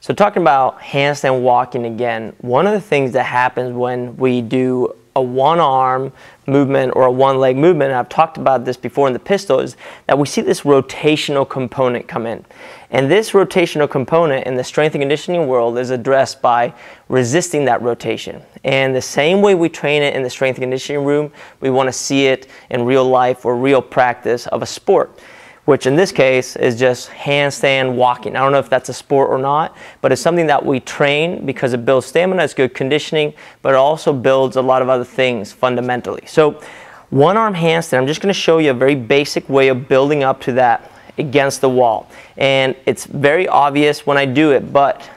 So talking about handstand walking again, one of the things that happens when we do a one-arm movement or a one-leg movement, and I've talked about this before in the pistol, is that we see this rotational component come in. And this rotational component in the strength and conditioning world is addressed by resisting that rotation. And the same way we train it in the strength and conditioning room, we want to see it in real life or real practice of a sport, which in this case is just handstand walking. I don't know if that's a sport or not, but it's something that we train because it builds stamina, it's good conditioning, but it also builds a lot of other things fundamentally. So one-arm handstand, I'm just going to show you a very basic way of building up to that against the wall. And it's very obvious when I do it, but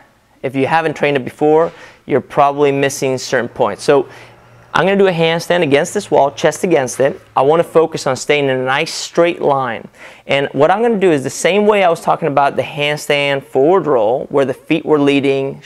if you haven't trained it before, you're probably missing certain points. So I'm going to do a handstand against this wall, chest against it. I want to focus on staying in a nice straight line. And what I'm going to do is the same way I was talking about the handstand forward roll, where the feet were leading,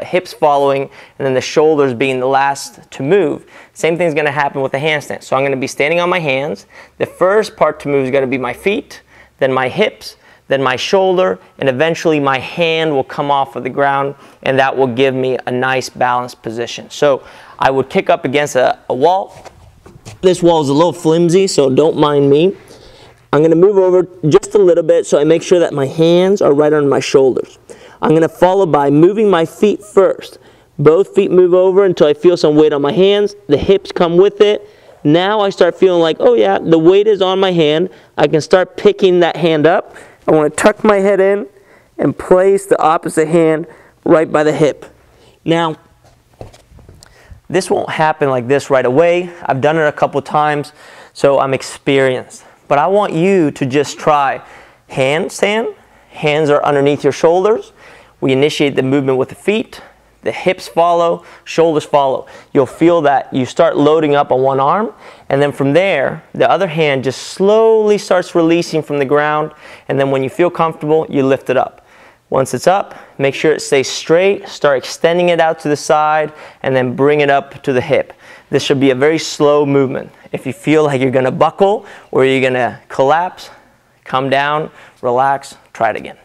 hips following, and then the shoulders being the last to move. Same thing's going to happen with the handstand. So I'm going to be standing on my hands. The first part to move is going to be my feet, then my hips, then my shoulder, and eventually my hand will come off of the ground, and that will give me a nice balanced position. So I would kick up against a wall. This wall is a little flimsy, so don't mind me. I'm going to move over just a little bit so I make sure that my hands are right on my shoulders. I'm going to follow by moving my feet first. Both feet move over until I feel some weight on my hands. The hips come with it. Now I start feeling like, oh yeah, the weight is on my hand. I can start picking that hand up. I want to tuck my head in and place the opposite hand right by the hip. Now, this won't happen like this right away. I've done it a couple times, so I'm experienced. But I want you to just try handstand. Hands are underneath your shoulders. We initiate the movement with the feet. The hips follow, shoulders follow. You'll feel that you start loading up on one arm, and then from there, the other hand just slowly starts releasing from the ground, and then when you feel comfortable, you lift it up. Once it's up, make sure it stays straight, start extending it out to the side, and then bring it up to the hip. This should be a very slow movement. If you feel like you're gonna buckle or you're gonna collapse, come down, relax, try it again.